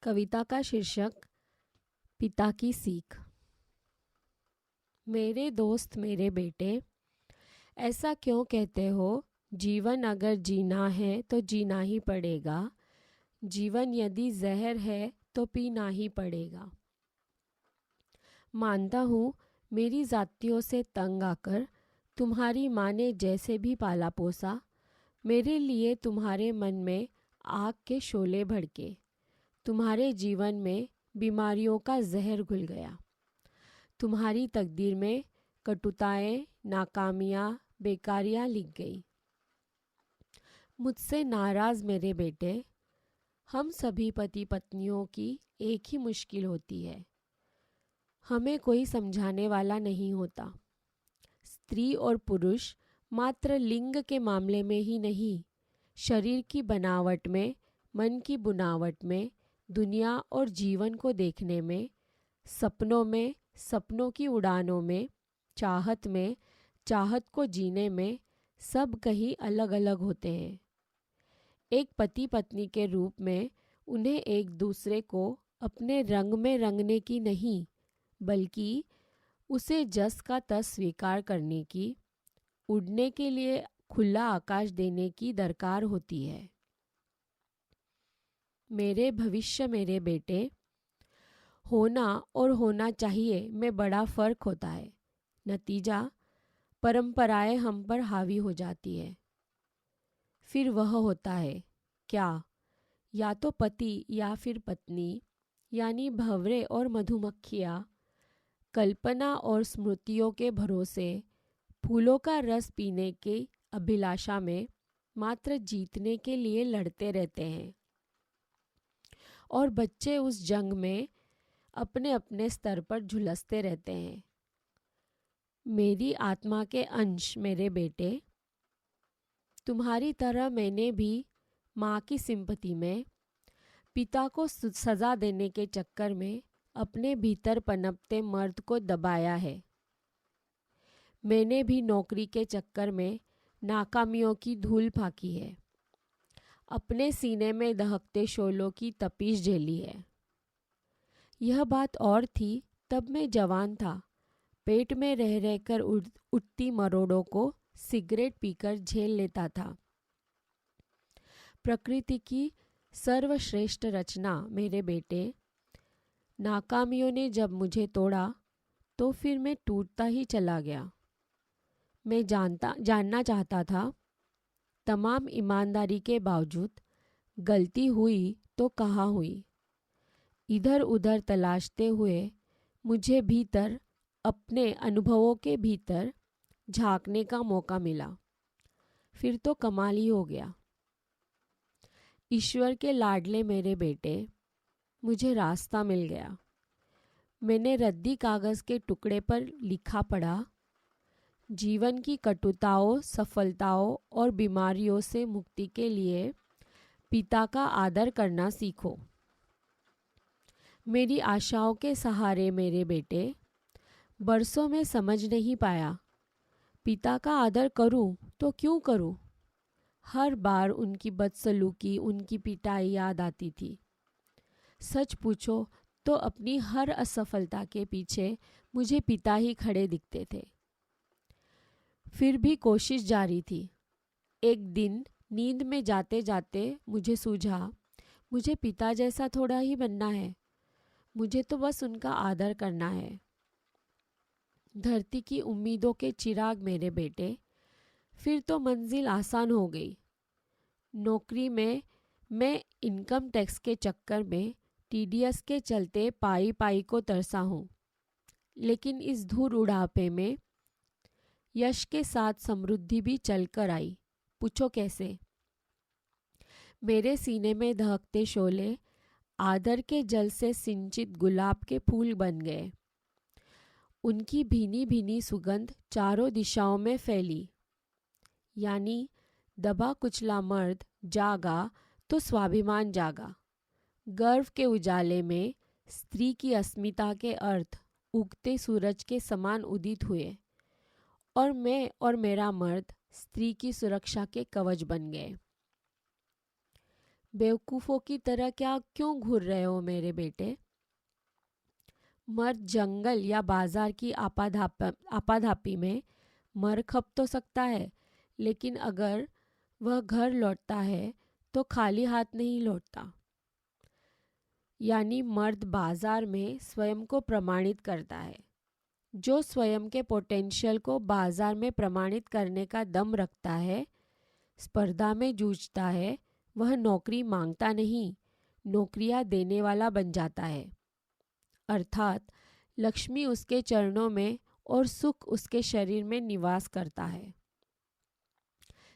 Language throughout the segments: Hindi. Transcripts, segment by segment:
कविता का शीर्षक पिता की सीख। मेरे दोस्त मेरे बेटे, ऐसा क्यों कहते हो? जीवन अगर जीना है तो जीना ही पड़ेगा। जीवन यदि जहर है तो पीना ही पड़ेगा। मानता हूँ मेरी जातियों से तंग आकर तुम्हारी माँ ने जैसे भी पाला पोसा, मेरे लिए तुम्हारे मन में आग के शोले भड़के, तुम्हारे जीवन में बीमारियों का जहर घुल गया। तुम्हारी तकदीर में कटुताएं, नाकामियां, बेकारियां लिख गई। मुझसे नाराज मेरे बेटे, हम सभी पति पत्नियों की एक ही मुश्किल होती है। हमें कोई समझाने वाला नहीं होता। स्त्री और पुरुष मात्र लिंग के मामले में ही नहीं, शरीर की बनावट में, मन की बुनावट में, दुनिया और जीवन को देखने में, सपनों में, सपनों की उड़ानों में, चाहत को जीने में, सब कहीं अलग अलग होते हैं। एक पति पत्नी के रूप में उन्हें एक दूसरे को अपने रंग में रंगने की नहीं, बल्कि उसे जस का तस स्वीकार करने की, उड़ने के लिए खुला आकाश देने की दरकार होती है। मेरे भविष्य मेरे बेटे, होना और होना चाहिए में बड़ा फर्क होता है। नतीजा, परंपराएं हम पर हावी हो जाती है। फिर वह होता है क्या? या तो पति या फिर पत्नी, यानी भंवरे और मधुमक्खियाँ, कल्पना और स्मृतियों के भरोसे फूलों का रस पीने की अभिलाषा में मात्र जीतने के लिए लड़ते रहते हैं, और बच्चे उस जंग में अपने अपने स्तर पर झुलसते रहते हैं। मेरी आत्मा के अंश मेरे बेटे, तुम्हारी तरह मैंने भी माँ की सिंपैथी में, पिता को सजा देने के चक्कर में अपने भीतर पनपते मर्द को दबाया है। मैंने भी नौकरी के चक्कर में नाकामियों की धूल फाकी है, अपने सीने में दहकते शोलों की तपिश झेली है। यह बात और थी, तब मैं जवान था, पेट में रह रहकर उठती मरोड़ों को सिगरेट पीकर झेल लेता था। प्रकृति की सर्वश्रेष्ठ रचना मेरे बेटे, नाकामियों ने जब मुझे तोड़ा तो फिर मैं टूटता ही चला गया। मैं जानना चाहता था, तमाम ईमानदारी के बावजूद गलती हुई तो कहाँ हुई। इधर उधर तलाशते हुए मुझे भीतर, अपने अनुभवों के भीतर झांकने का मौका मिला। फिर तो कमाल ही हो गया। ईश्वर के लाडले मेरे बेटे, मुझे रास्ता मिल गया। मैंने रद्दी कागज के टुकड़े पर लिखा पढ़ा, जीवन की कटुताओं, सफलताओं और बीमारियों से मुक्ति के लिए पिता का आदर करना सीखो। मेरी आशाओं के सहारे मेरे बेटे, बरसों में समझ नहीं पाया, पिता का आदर करूं तो क्यों करूं। हर बार उनकी बदसलूकी, उनकी पिटाई याद आती थी। सच पूछो तो अपनी हर असफलता के पीछे मुझे पिता ही खड़े दिखते थे। फिर भी कोशिश जारी थी। एक दिन नींद में जाते जाते मुझे सूझा, मुझे पिता जैसा थोड़ा ही बनना है, मुझे तो बस उनका आदर करना है। धरती की उम्मीदों के चिराग मेरे बेटे, फिर तो मंजिल आसान हो गई। नौकरी में मैं इनकम टैक्स के चक्कर में टीडीएस के चलते पाई पाई को तरसा हूँ, लेकिन इस धूल उड़ापे में यश के साथ समृद्धि भी चलकर आई। पूछो कैसे? मेरे सीने में दहकते शोले आदर के जल से सिंचित गुलाब के फूल बन गए। उनकी भीनी भीनी सुगंध चारों दिशाओं में फैली। यानी दबा कुचला मर्द जागा तो स्वाभिमान जागा। गर्व के उजाले में स्त्री की अस्मिता के अर्थ उगते सूरज के समान उदित हुए, और मैं और मेरा मर्द स्त्री की सुरक्षा के कवच बन गए। बेवकूफ़ों की तरह क्या क्यों घूर रहे हो मेरे बेटे? मर्द जंगल या बाजार की आपाधापी में मर खप तो सकता है, लेकिन अगर वह घर लौटता है तो खाली हाथ नहीं लौटता। यानी मर्द बाजार में स्वयं को प्रमाणित करता है। जो स्वयं के पोटेंशियल को बाजार में प्रमाणित करने का दम रखता है, स्पर्धा में जूझता है, वह नौकरी मांगता नहीं, नौकरियां देने वाला बन जाता है। अर्थात लक्ष्मी उसके चरणों में और सुख उसके शरीर में निवास करता है।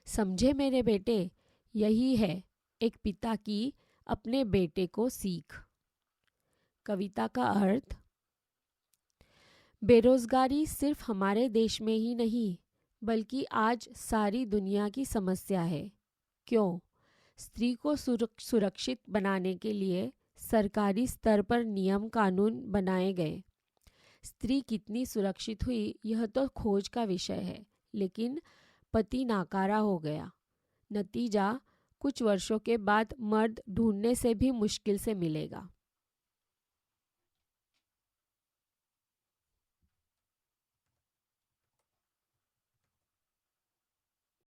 समझे मेरे बेटे, यही है एक पिता की अपने बेटे को सीख। कविता का अर्थ: बेरोजगारी सिर्फ हमारे देश में ही नहीं, बल्कि आज सारी दुनिया की समस्या है। क्यों? स्त्री को सुरक्षित बनाने के लिए सरकारी स्तर पर नियम कानून बनाए गए। स्त्री कितनी सुरक्षित हुई यह तो खोज का विषय है, लेकिन पति नाकारा हो गया। नतीजा कुछ वर्षों के बाद मर्द ढूंढने से भी मुश्किल से मिलेगा।